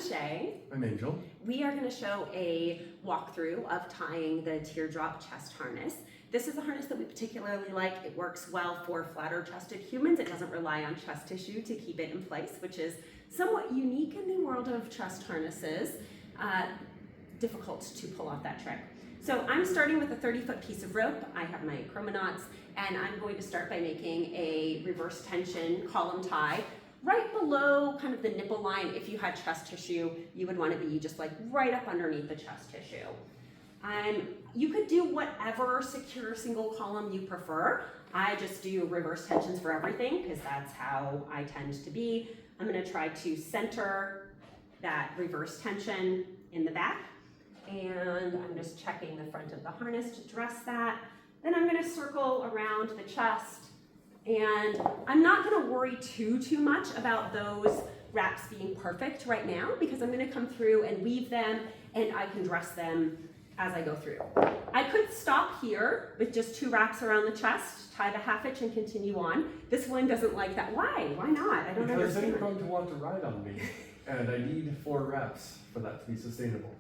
Shay. I'm Angel. We are going to show a walkthrough of tying the Teardrop chest harness. This is a harness that we particularly like. It works well for flatter chested humans. It doesn't rely on chest tissue to keep it in place, which is somewhat unique in the world of chest harnesses. Difficult to pull off that trick. So I'm starting with a 30-foot piece of rope. I have my Chromaknotz, and I'm going to start by making a reverse tension column tie right below kind of the nipple line. If you had chest tissue, you would want to be just like right up underneath the chest tissue. You could do whatever secure single column you prefer. I just do reverse tensions for everything because that's how I tend to be. I'm going to try to center that reverse tension in the back, and I'm just checking the front of the harness to dress that. Then I'm going to circle around the chest, and I'm not going to worry too much about those wraps being perfect right now because I'm going to come through and weave them, and I can dress them as I go through. I could stop here with just 2 wraps around the chest, tie the half hitch, and continue on. This one doesn't like that. Why? Why not? I don't understand. Because then you're going to want to ride on me, and I need 4 wraps for that to be sustainable.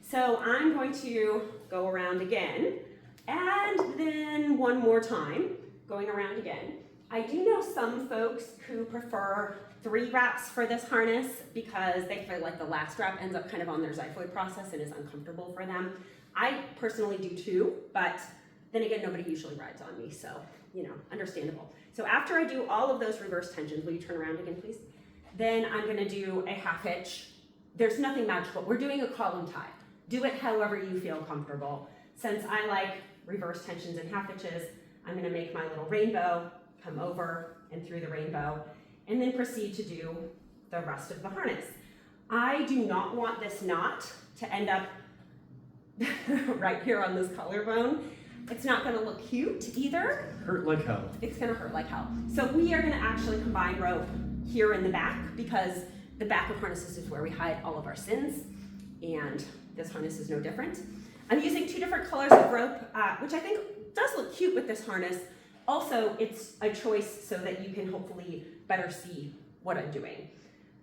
So I'm going to go around again, and then one more time, going around again. I do know some folks who prefer 3 wraps for this harness because they feel like the last wrap ends up kind of on their xiphoid process and is uncomfortable for them. I personally do 2, but then again, nobody usually rides on me, so, you know, understandable. So after I do all of those reverse tensions, will you turn around again, please? Then I'm gonna do a half hitch. There's nothing magical. We're doing a column tie. Do it however you feel comfortable. Since I like reverse tensions and half hitches, I'm gonna make my little rainbow, come over and through the rainbow, and then proceed to do the rest of the harness. I do not want this knot to end up right here on this collarbone. It's not gonna look cute either. Hurt like hell. It's gonna hurt like hell. So we are gonna actually combine rope here in the back because the back of harnesses is where we hide all of our sins, and this harness is no different. I'm using 2 different colors of rope, which I think does look cute with this harness. Also, it's a choice so that you can hopefully better see what I'm doing.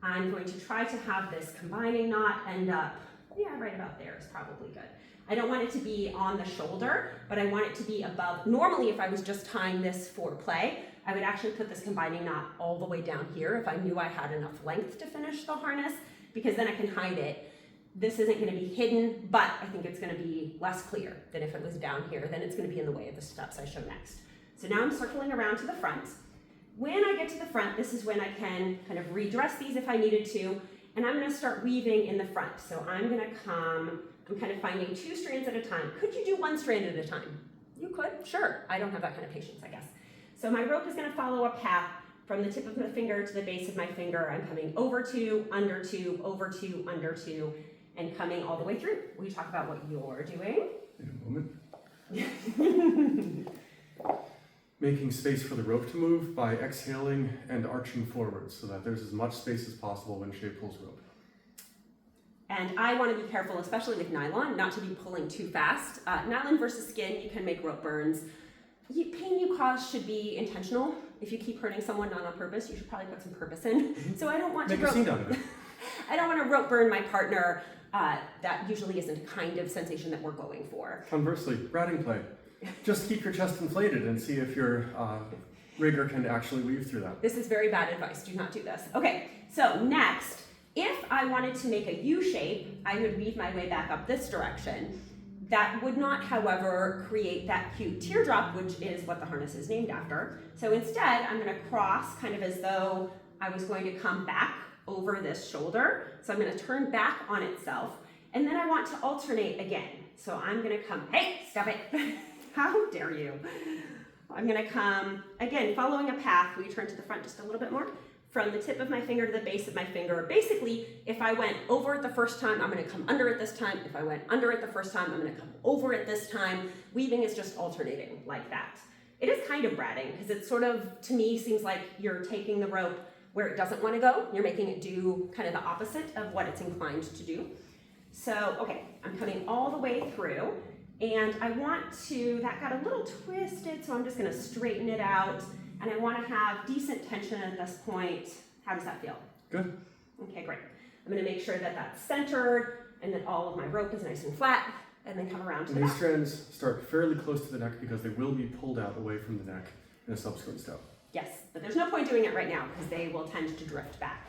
I'm going to try to have this combining knot end up, yeah, right about there is probably good. I don't want it to be on the shoulder, but I want it to be above. Normally, if I was just tying this for play, I would actually put this combining knot all the way down here if I knew I had enough length to finish the harness, because then I can hide it. This isn't going to be hidden, but I think it's going to be less clear than if it was down here. Then it's going to be in the way of the steps I show next. So now I'm circling around to the front. When I get to the front, this is when I can kind of redress these if I needed to, and I'm going to start weaving in the front. So I'm going to come, I'm kind of finding 2 strands at a time. Could you do 1 strand at a time? You could, sure. I don't have that kind of patience, I guess. So my rope is going to follow a path from the tip of my finger to the base of my finger. I'm coming over 2, under 2, over 2, under 2, and coming all the way through. Will you talk about what you're doing? In a moment. Making space for the rope to move by exhaling and arching forward so that there's as much space as possible when Shay pulls rope. And I want to be careful, especially with nylon, not to be pulling too fast. Nylon versus skin, you can make rope burns. Pain you cause should be intentional. If you keep hurting someone not on purpose, you should probably put some purpose in. So I don't want to make a scene out of it. I don't want to rope burn my partner. That usually isn't a kind of sensation that we're going for. Conversely, ratting play. Just keep your chest inflated and see if your rigger can actually weave through that. This is very bad advice. Do not do this. Okay, so next, if I wanted to make a U shape, I would weave my way back up this direction. That would not, however, create that cute teardrop, which is what the harness is named after. So instead, I'm going to cross kind of as though I was going to come back over this shoulder. So I'm going to turn back on itself, and then I want to alternate again. So I'm going to come, hey, stop it. How dare you? I'm going to come, again, following a path. Will you turn to the front just a little bit more? From the tip of my finger to the base of my finger. Basically, if I went over it the first time, I'm going to come under it this time. If I went under it the first time, I'm going to come over it this time. Weaving is just alternating like that. It is kind of ratting because it sort of, to me, seems like you're taking the rope where it doesn't want to go. You're making it do kind of the opposite of what it's inclined to do. So, okay, I'm coming all the way through. And I want to, that got a little twisted, so I'm just going to straighten it out. And I want to have decent tension at this point. How does that feel? Good. Okay, great. I'm gonna make sure that that's centered and that all of my rope is nice and flat, and then come around to the And these back. strands start fairly close to the neck because they will be pulled out away from the neck in a subsequent step. Yes, but there's no point doing it right now because they will tend to drift back.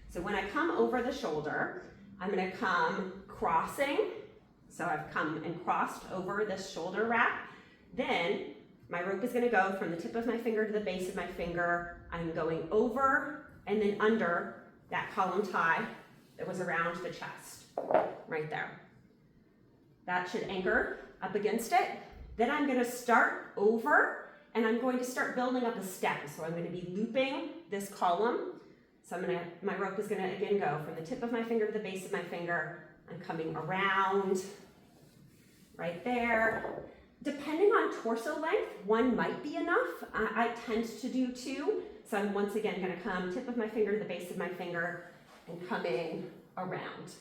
So when I come over the shoulder, I'm gonna come crossing. So I've come and crossed over this shoulder wrap. Then my rope is gonna go from the tip of my finger to the base of my finger. I'm going over and then under that column tie that was around the chest, right there. That should anchor up against it. Then I'm gonna start over and I'm going to start building up a stem. So I'm gonna be looping this column. So my rope is gonna again go from the tip of my finger to the base of my finger. I'm coming around right there. Depending on torso length, one might be enough. I tend to do two. So I'm once again gonna come tip of my finger to the base of my finger and coming around.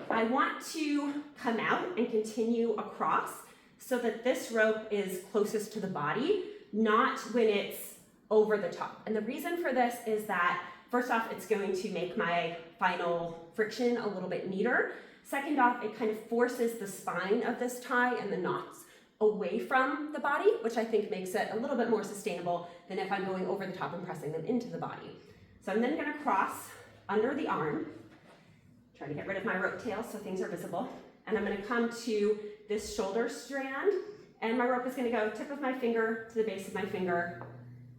I want to come out and continue across so that this rope is closest to the body, not when it's over the top. And the reason for this is that, first off, it's going to make my final friction a little bit neater. Second off, it kind of forces the spine of this tie and the knots away from the body, which I think makes it a little bit more sustainable than if I'm going over the top and pressing them into the body. So I'm then gonna cross under the arm, try to get rid of my rope tail so things are visible, and I'm gonna come to this shoulder strand, and my rope is gonna go tip of my finger to the base of my finger.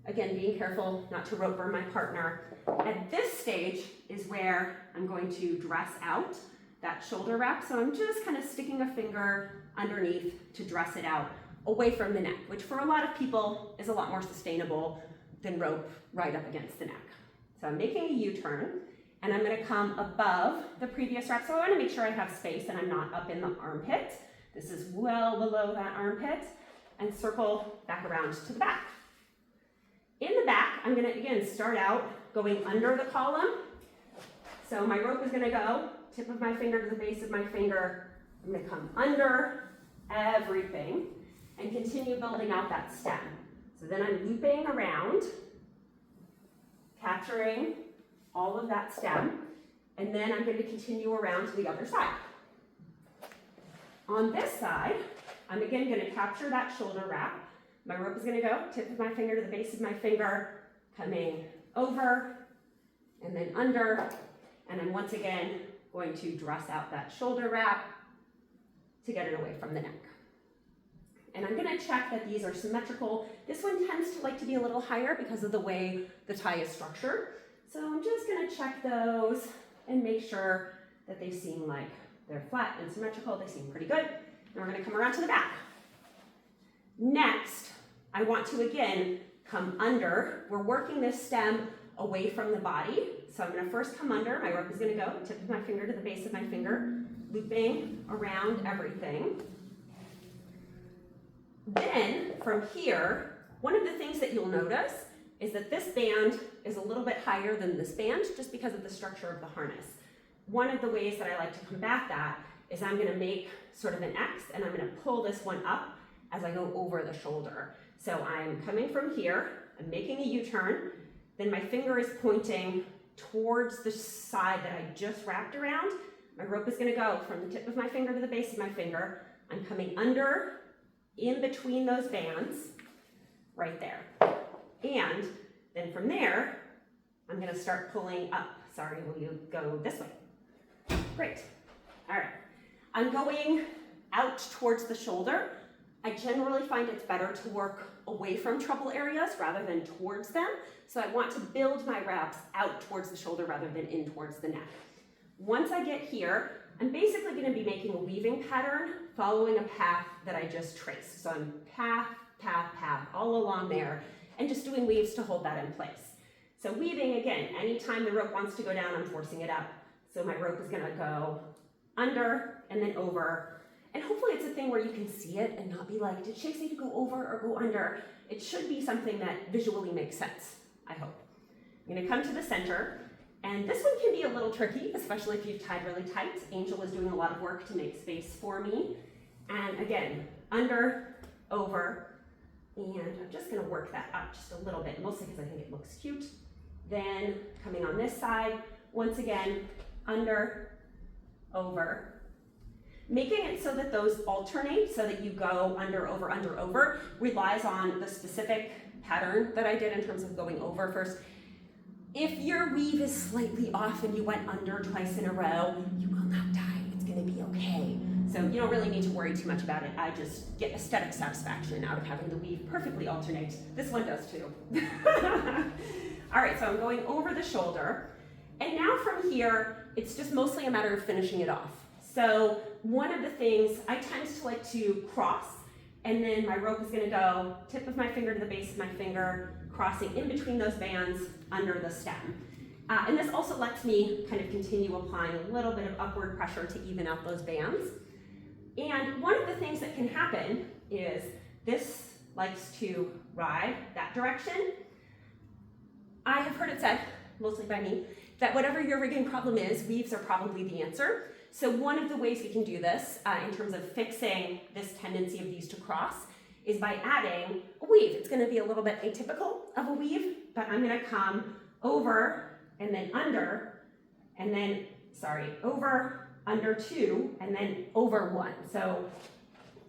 Again, being careful not to rope burn my partner. At this stage is where I'm going to dress out that shoulder wrap. So I'm just kind of sticking a finger underneath to dress it out away from the neck, which for a lot of people is a lot more sustainable than rope right up against the neck. So I'm making a U-turn and I'm gonna come above the previous wrap. So I wanna make sure I have space and I'm not up in the armpit. This is well below that armpit, and circle back around to the back. In the back, I'm gonna again start out going under the column. So my rope is gonna go tip of my finger to the base of my finger. I'm gonna come under everything and continue building out that stem. So then I'm looping around, capturing all of that stem, and then I'm going to continue around to the other side. On this side, I'm again going to capture that shoulder wrap. My rope is going to go tip of my finger to the base of my finger, coming over and then under, and I'm once again going to dress out that shoulder wrap to get it away from the neck. And I'm going to check that these are symmetrical. This one tends to like to be a little higher because of the way the tie is structured. So I'm just going to check those and make sure that they seem like they're flat and symmetrical. They seem pretty good. And we're going to come around to the back. Next, I want to again come under. We're working this stem away from the body. So I'm going to first come under. My rope is going to go tip of my finger to the base of my finger, looping around everything. Then from here, one of the things that you'll notice is that this band is a little bit higher than this band just because of the structure of the harness. One of the ways that I like to combat that is I'm going to make sort of an X and I'm going to pull this one up as I go over the shoulder. So I'm coming from here, I'm making a U-turn, then my finger is pointing towards the side that I just wrapped around. My rope is going to go from the tip of my finger to the base of my finger. I'm coming under in between those bands right there. And then from there, I'm going to start pulling up. Sorry, will you go this way? Great. All right. I'm going out towards the shoulder. I generally find it's better to work away from trouble areas rather than towards them. So I want to build my wraps out towards the shoulder rather than in towards the neck. Once I get here, I'm basically going to be making a weaving pattern following a path that I just traced. So I'm path, path, path all along there and just doing weaves to hold that in place. So weaving, again, anytime the rope wants to go down, I'm forcing it up. So my rope is going to go under and then over. And hopefully it's a thing where you can see it and not be like, did Shay say to go over or go under? It should be something that visually makes sense, I hope. I'm going to come to the center. And this one can be a little tricky, especially if you've tied really tight. Angel is doing a lot of work to make space for me. And again, under, over, and I'm just gonna work that up just a little bit, mostly because I think it looks cute. Then coming on this side, once again, under, over. Making it so that those alternate, so that you go under, over, relies on the specific pattern that I did in terms of going over first. If your weave is slightly off and you went under twice in a row, you will not die. It's gonna be okay. So you don't really need to worry too much about it. I just get aesthetic satisfaction out of having the weave perfectly alternate. This one does too. All right, so I'm going over the shoulder. And now from here, it's just mostly a matter of finishing it off. So one of the things, I tend to like to cross, and then my rope is gonna go tip of my finger to the base of my finger, crossing in between those bands under the stem. And this also lets me kind of continue applying a little bit of upward pressure to even out those bands. And one of the things that can happen is this likes to ride that direction. I have heard it said, mostly by me, that whatever your rigging problem is, weaves are probably the answer. So one of the ways we can do this in terms of fixing this tendency of these to cross is by adding a weave. It's gonna be a little bit atypical of a weave, but I'm gonna come over and then under, and then, over, under two, and then over one. So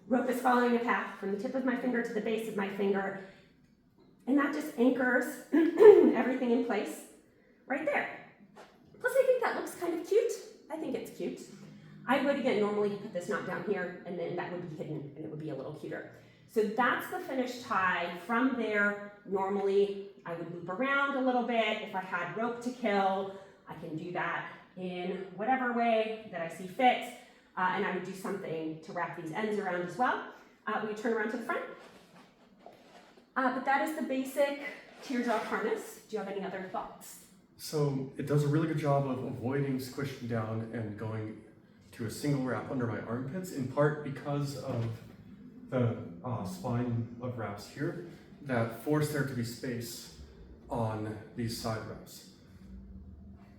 rope is following a path from the tip of my finger to the base of my finger, and that just anchors everything in place right there. Plus I think that looks kind of cute. I think it's cute. I would, again, normally put this knot down here, and then that would be hidden, and it would be a little cuter. So that's the finished tie. From there, normally I would loop around a little bit. If I had rope to kill, I can do that in whatever way that I see fit, and I would do something to wrap these ends around as well. We would turn around to the front. But that is the basic teardrop harness. Do you have any other thoughts? So it does a really good job of avoiding squishing down and going to a single wrap under my armpits, in part because of the spine of wraps here that force there to be space on these side wraps.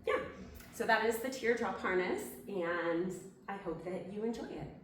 Yeah, so that is the teardrop harness, and I hope that you enjoy it.